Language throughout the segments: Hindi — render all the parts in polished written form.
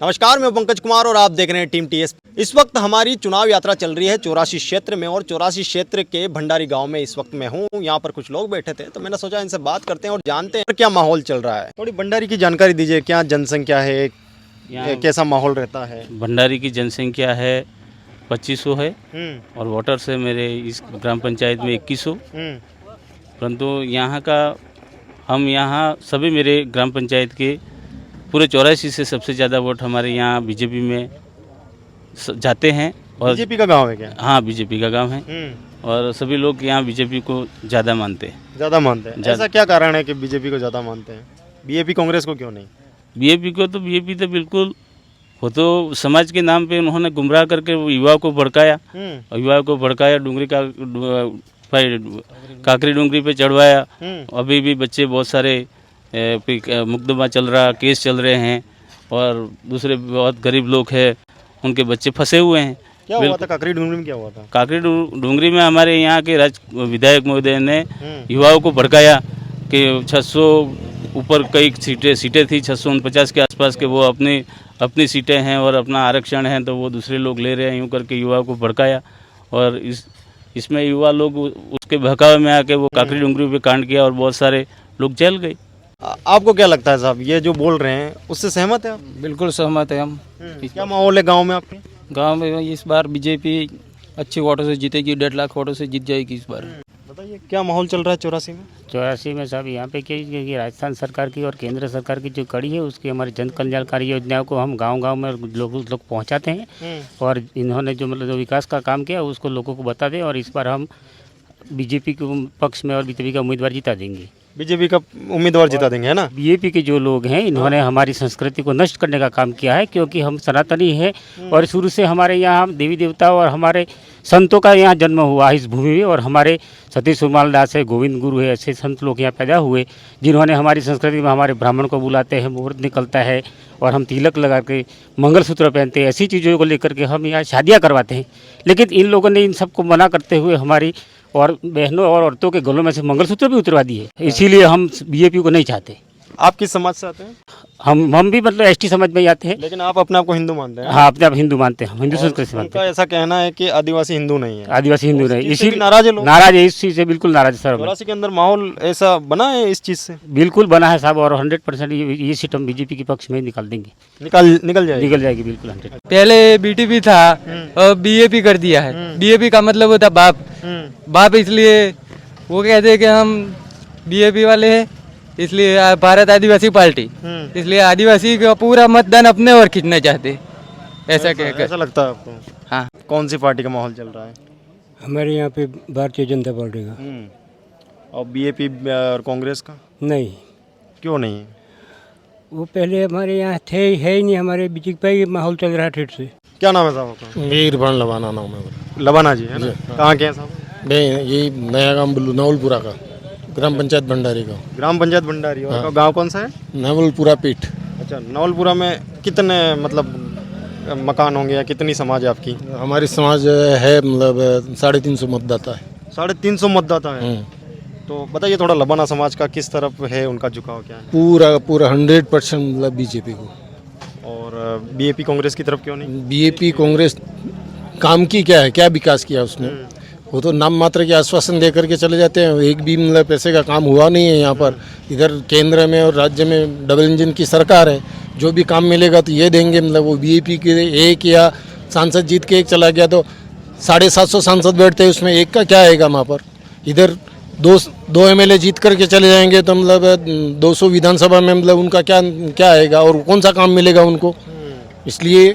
नमस्कार, मैं पंकज कुमार और आप देख रहे हैं टीम टीएस। इस वक्त हमारी चुनाव यात्रा चल रही है 84 क्षेत्र में और 84 क्षेत्र के भंडारी गांव में इस वक्त मैं हूं। यहां पर कुछ लोग बैठे थे तो मैंने सोचा इनसे बात करते हैं और जानते हैं क्या माहौल चल रहा है। थोड़ी भंडारी की जानकारी दीजिए, क्या जनसंख्या है, कैसा माहौल रहता है? भंडारी की जनसंख्या है 2500 है और वोटर्स है मेरे इस ग्राम पंचायत में 2100। परंतु यहाँ का हम यहाँ सभी मेरे ग्राम पंचायत के पूरे 84 से सबसे ज़्यादा वोट हमारे यहाँ बीजेपी में जाते हैं। और बीजेपी का गांव है क्या? हाँ, बीजेपी का गांव है और सभी लोग यहाँ बीजेपी को ज़्यादा मानते हैं। ज़्यादा मानते हैं? ऐसा क्या कारण है कि बीजेपी को ज़्यादा मानते हैं? बीजेपी कांग्रेस को क्यों नहीं? बीजेपी तो बिल्कुल, वो तो समाज के नाम पे उन्होंने गुमराह करके युवाओं को भड़काया, डूंगरी का काकरी डूंगरी पे चढ़वाया। अभी भी बच्चे बहुत सारे मुकदमा चल रहा, केस चल रहे हैं और दूसरे बहुत गरीब लोग हैं, उनके बच्चे फंसे हुए हैं। क्या हुआ था काकरी डूंगरी में? क्या हुआ था काकरी डूंगरी में? हमारे यहाँ के विधायक महोदय ने युवाओं को भड़काया कि 600 ऊपर कई सीटें थी, 649 के आसपास के, वो अपनी सीटें हैं और अपना आरक्षण है तो वो दूसरे लोग ले रहे हैं, यूँ करके युवाओं को भड़काया। और इसमें युवा लोग उसके बहकावे में आके वो काकरी डूंगरी पे कांड किया और बहुत सारे लोग जेल गए। आपको क्या लगता है साहब, ये जो बोल रहे हैं उससे सहमत है आप? बिल्कुल सहमत है हम। क्या माहौल है गांव में आपके? गांव में इस बार बीजेपी अच्छी वोटों से जीतेगी, 1.5 लाख वोटों से जीत जाएगी इस बार। बताइए क्या माहौल चल रहा है 84 में? 84 में साहब यहाँ पे कि राजस्थान सरकार की और केंद्र सरकार की जो कड़ी है उसकी हमारी जन कल्याणकारी योजनाओं को हम गांव-गांव में लोग पहुँचाते हैं और इन्होंने जो मतलब जो विकास का काम किया उसको लोगों को बता दें और इस बार हम बीजेपी के पक्ष में और बीजेपी का उम्मीदवार जिता देंगे। बीजेपी का उम्मीदवार जिता देंगे, है ना? बीजेपी के जो लोग हैं इन्होंने हमारी संस्कृति को नष्ट करने का काम किया है, क्योंकि हम सनातनी हैं और शुरू से हमारे यहाँ देवी देवता और हमारे संतों का यहाँ जन्म हुआ इस भूमि में और हमारे सती सुरमाल दास है, गोविंद गुरु है, ऐसे संत लोग यहाँ पैदा हुए जिन्होंने हमारी संस्कृति में हमारे ब्राह्मण को बुलाते हैं, मुहूर्त निकलता है और हम तिलक लगा के मंगलसूत्र पहनते हैं। ऐसी चीज़ों को लेकर के हम यहाँ शादियाँ करवाते हैं, लेकिन इन लोगों ने इन सबको मना करते हुए हमारी और बहनों और औरतों के गलों में से मंगलसूत्र भी उतरवा दिए। इसीलिए हम बीजेपी को नहीं चाहते। आप किस समाज से आते हैं? हम भी मतलब एसटी समाज में ही आते हैं। लेकिन आप अपने आप को हिंदू मानते हैं? हाँ, अपने आप हिंदू मानते हैं, हिंदू संस्कृति से मानते हैं। ऐसा कहना है कि आदिवासी हिंदू नहीं है। आदिवासी हिंदू नहीं, इसीलिए नाराज है लोग। नाराज है, इस चीज़ से बिल्कुल नाराज है सर। 84 के अंदर माहौल ऐसा बना है इस चीज़ से? बिल्कुल बना है साहब और 100% ये सीट हम बीजेपी के पक्ष में निकाल देंगे। निकल जाएगी बिल्कुल 100। पहले बीटीपी था और बीएपी कर दिया है। बीएपी का मतलब होता बाप, इसलिए वो कहते हैं कि हम बीएपी वाले हैं, इसलिए भारत आदिवासी पार्टी, इसलिए आदिवासी का पूरा मतदान अपने और खींचना चाहते, ऐसा कहकर। ऐसा लगता है आपको? हाँ। कौन सी पार्टी का माहौल चल रहा है हमारे यहाँ पे? भारतीय जनता पार्टी का। और बीजेपी और कांग्रेस का नहीं। क्यों नहीं? वो पहले हमारे यहाँ थे है ही नहीं, हमारे बीजेपी पे ही माहौल चल रहा है ठीक से। क्या नाम है साहब आपका? इरफान लबाना नाम है। लबाना जी, है ना? कहाँ के हैं साहब? ये नया गांव नवलपुरा का, ग्राम पंचायत भंडारी का। ग्राम पंचायत भंडारी। और हाँ। गांव कौन सा है? नवलपुरा पीठ। अच्छा, नवलपुरा में कितने मतलब मकान होंगे या कितनी समाज है आपकी? हमारी समाज है मतलब 350 मतदाता है। 350 मतदाता है। तो बताइए थोड़ा लबाना समाज का किस तरफ है, उनका झुकाव क्या है? पूरा 100% मतलब बीजेपी को। और बीजेपी कांग्रेस की तरफ क्यों नहीं? बीजेपी कांग्रेस काम की क्या है, क्या विकास किया उसने? वो तो नाम मात्र के आश्वासन दे करके चले जाते हैं, एक भी मतलब पैसे का काम हुआ नहीं है यहाँ पर। इधर केंद्र में और राज्य में डबल इंजन की सरकार है, जो भी काम मिलेगा तो ये देंगे। मतलब वो बीजेपी के एक या सांसद जीत के एक चला गया तो 750 सांसद बैठते हैं, उसमें एक का क्या आएगा वहाँ पर? इधर दो एमएलए जीत करके चले जाएंगे तो मतलब 200 विधानसभा में मतलब उनका क्या आएगा और कौन सा काम मिलेगा उनको? इसलिए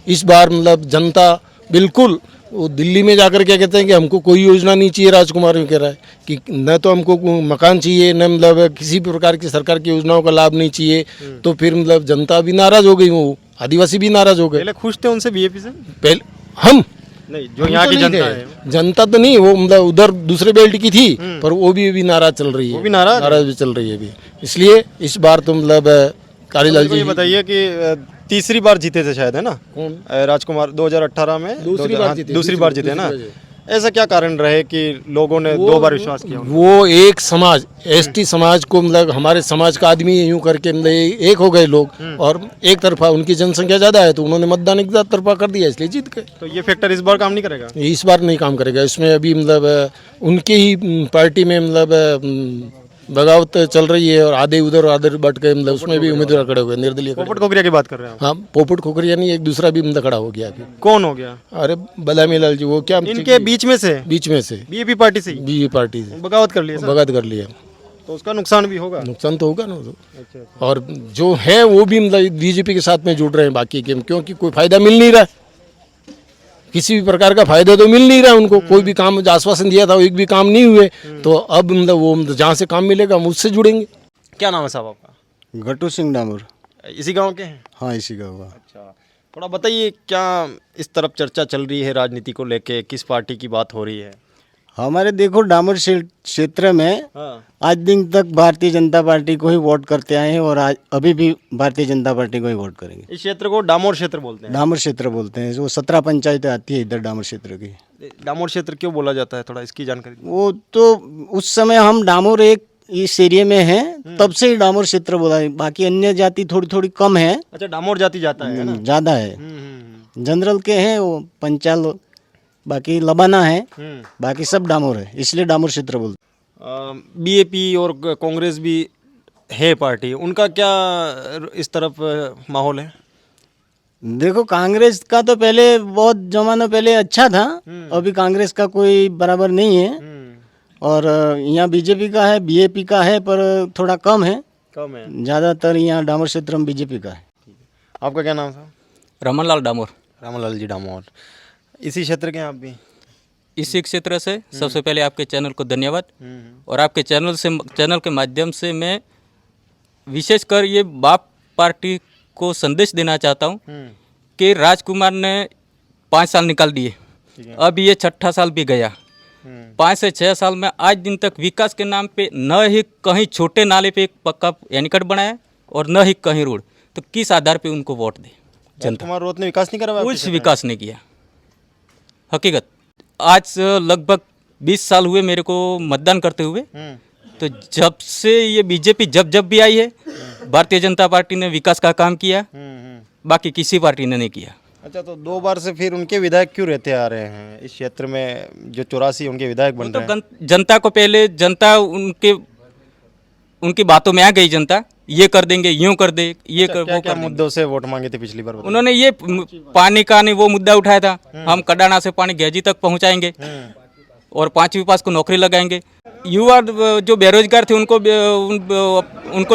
इस बार मतलब जनता बिल्कुल, वो दिल्ली में जाकर क्या कहते हैं कि हमको कोई योजना नहीं चाहिए। राजकुमार कह रहा है कि न तो हमको मकान चाहिए, न मतलब किसी प्रकार की सरकार की योजनाओं का लाभ नहीं चाहिए। तो फिर मतलब जनता भी नाराज हो गई, वो आदिवासी भी नाराज हो गए। पहले खुश थे उनसे बीजेपी से? पहले हम नहीं, जो यहाँ की जनता है। जनता तो नहीं, वो मतलब उधर दूसरे बेल्ट की थी, पर वो भी नाराज चल रही है। वो भी नाराज भी चल रही है अभी। इसलिए इस बार तो मतलब कालीलाल जी, ये बताइए कि तीसरी बार जीते थे शायद, है ना? कौन? राजकुमार 2018 में दूसरी बार जीते ना? ऐसा क्या कारण रहे कि लोगों ने दो बार विश्वास किया? वो एक समाज एसटी समाज को मतलब हमारे समाज का आदमी यूं करके मतलब एक हो गए लोग और एक तरफा उनकी जनसंख्या ज़्यादा है तो उन्होंने मतदान एक तरफा कर दिया इसलिए जीत गए। तो ये फैक्टर इस बार काम नहीं करेगा? इस बार नहीं काम करेगा। इसमें अभी मतलब उनके ही पार्टी में मतलब बगावत चल रही है और आधे उधर आधे बट के मतलब उसमें भी उम्मीदवार खड़े हुए निर्दलीय खड़े। पोपट खोखरिया की बात कर रहे हैं आप? हाँ पोपट खोखरिया नहीं एक दूसरा भी मतलब खड़ा हो गया अभी। कौन हो गया? अरे बदामी लाल जी वो क्या इनके बीच में से बीच में से बीजेपी पार्टी से ही बीजेपी पार्टी से बगावत कर लिया सर? बगावत कर लिया। तो उसका नुकसान भी होगा? नुकसान तो होगा ना तो। और जो है वो भी मतलब बीजेपी के साथ में जुड़ रहे हैं बाकी के, क्योंकि कोई फायदा मिल नहीं रहा, किसी भी प्रकार का फायदा तो मिल नहीं रहा उनको। कोई भी काम आश्वासन दिया था वो एक भी काम नहीं हुए, तो अब मतलब वो जहाँ से काम मिलेगा हम उससे जुड़ेंगे। क्या नाम है साहब आपका? गट्टू सिंह डामोर। इसी गांव के हैं? हाँ इसी का हुआ। अच्छा, थोड़ा बताइए क्या इस तरफ चर्चा चल रही है राजनीति को लेके, किस पार्टी की बात हो रही है? हमारे देखो डामोर क्षेत्र में हाँ। आज दिन तक भारतीय जनता पार्टी को ही वोट करते आए हैं और आज अभी भी भारतीय जनता पार्टी को ही वोट करेंगे। इस क्षेत्र को डामोर क्षेत्र बोलते हैं? डामोर क्षेत्र बोलते हैं। जो 17 पंचायतें आती है इधर डामोर क्षेत्र की। डामोर क्षेत्र क्यों बोला जाता है, थोड़ा इसकी जानकारी? वो तो उस समय हम डामोर एक इस एरिया में हैं तब से ही डामोर क्षेत्र बोला है। बाकी अन्य जाति थोड़ी थोड़ी कम है। अच्छा, डामोर जाति जाता है ना? ज़्यादा है। जनरल के हैं वो पंचाल, बाकी लबाना है, बाकी सब डामोर है, इसलिए डामोर क्षेत्र बोलते। बीएपी और कांग्रेस भी है पार्टी, उनका क्या इस तरफ माहौल है? देखो कांग्रेस का तो पहले बहुत जमाना पहले अच्छा था, अभी कांग्रेस का कोई बराबर नहीं है। और यहाँ बीजेपी का है, बीएपी का है, पर थोड़ा कम है। कम है? ज़्यादातर यहाँ डामोर क्षेत्र में बीजेपी का है। आपका क्या नाम था? रमनलाल डामोर। रामलाल जी डामोर, इसी क्षेत्र के हैं आप भी? इसी क्षेत्र से सबसे पहले आपके चैनल को धन्यवाद। और आपके चैनल के माध्यम से मैं विशेषकर ये बाप पार्टी को संदेश देना चाहता हूँ कि राजकुमार ने 5 साल निकाल दिए, अब ये 6ठा साल भी गया। 5 से 6 साल में आज दिन तक विकास के नाम पे न ही कहीं छोटे नाले पे एक पक्का एनीकट बनाया और न ही कहीं रोड, तो किस आधार पे उनको वोट दे जनता? कुमार रोत ने विकास नहीं करवाया? कुछ विकास नहीं किया। हकीकत आज लगभग 20 साल हुए मेरे को मतदान करते हुए। तो जब से ये बीजेपी जब भी आई है, भारतीय जनता पार्टी ने विकास का काम किया, बाकी किसी पार्टी ने नहीं किया। अच्छा, तो 2 बार से फिर उनके विधायक क्यों रहते आ रहे हैं इस क्षेत्र में? जो 84 उनके विधायक बन रहे हैं। जनता को पहले जनता उनकी बातों में आ गई। जनता ये कर देंगे, यूं कर दे, ये कर, क्या वो क्या कर मुद्दों से वोट मांगे थे पिछली बार? उन्होंने ये पानी का नहीं वो मुद्दा उठाया था, हम कडाना से पानी घेजी तक पहुंचाएंगे और 5वीं पास को नौकरी लगाएंगे। युवा जो बेरोजगार थे उनको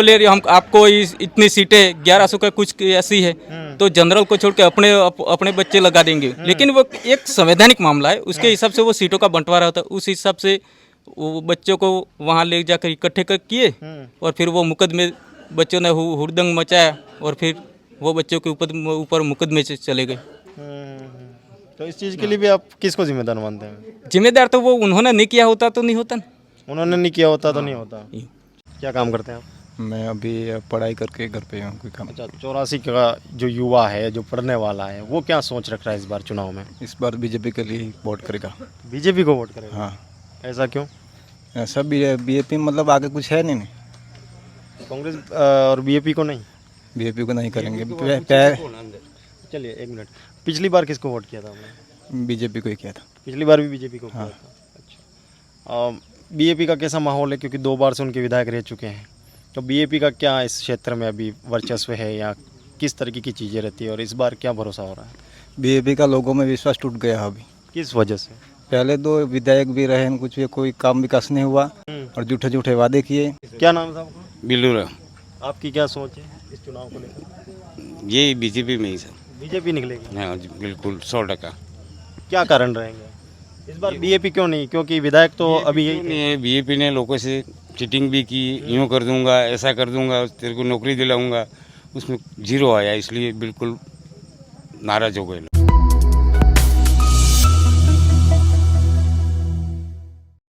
ले रहे हम, आपको इतनी सीटें 1100 का कुछ ऐसी है, तो जनरल को छोड़ के अपने बच्चे लगा देंगे। लेकिन वो एक संवैधानिक मामला है, उसके हिसाब से वो सीटों का बंटवारा होता है। उस हिसाब से वो बच्चों को वहाँ ले जाकर इकट्ठे किए और फिर वो मुकदमे बच्चों ने हुड़दंग मचाया और फिर वो बच्चों के ऊपर मुकदमे से चले गए। तो इस चीज़ के लिए भी आप किसको जिम्मेदार मानते हैं? जिम्मेदार तो वो उन्होंने नहीं किया होता तो नहीं होता। उन्होंने नहीं किया होता तो नहीं होता। क्या काम करते हैं आप? मैं अभी पढ़ाई करके घर पे हूँ, कोई काम। अच्छा, 84 का जो युवा है, जो पढ़ने वाला है, वो क्या सोच रख रहा है इस बार चुनाव में? इस बार बीजेपी के लिए वोट करेगा। बीजेपी को वोट करेगा? हाँ। ऐसा क्यों? ऐसा बीजेपी मतलब आगे कुछ है नहीं। कांग्रेस और बीजेपी को नहीं? बीजेपी को नहीं करेंगे। चलिए 1 मिनट, पिछली बार किसको वोट किया था हमने? बीजेपी को ही किया था। पिछली बार भी बीजेपी को किया था? अच्छा, बीजेपी का कैसा माहौल है, क्योंकि 2 बार से उनके विधायक रह चुके हैं, तो बीजेपी का क्या इस क्षेत्र में अभी वर्चस्व है या किस तरीके की चीज़ें रहती है और इस बार क्या भरोसा हो रहा है? बीजेपी का लोगों में विश्वास टूट गया अभी। किस वजह से? पहले 2 विधायक भी रहे, कुछ भी कोई काम विकास नहीं हुआ और झूठे वादे किए। क्या नाम है आपका? बिल्लूरा। आपकी क्या सोच है इस चुनाव को लेकर? ये बीजेपी में ही सर। बीजेपी निकलेगी? हाँ जी, बिल्कुल 100%। क्या कारण रहेंगे इस बार? बीजेपी क्यों नहीं? क्योंकि विधायक तो अभी यही नहीं है। बीजेपी ने लोगों से चीटिंग भी की, यूँ कर दूंगा, ऐसा कर दूंगा, तेरे को नौकरी दिलाऊंगा, उसमें 0 आया, इसलिए बिल्कुल नाराज हो गए लोग।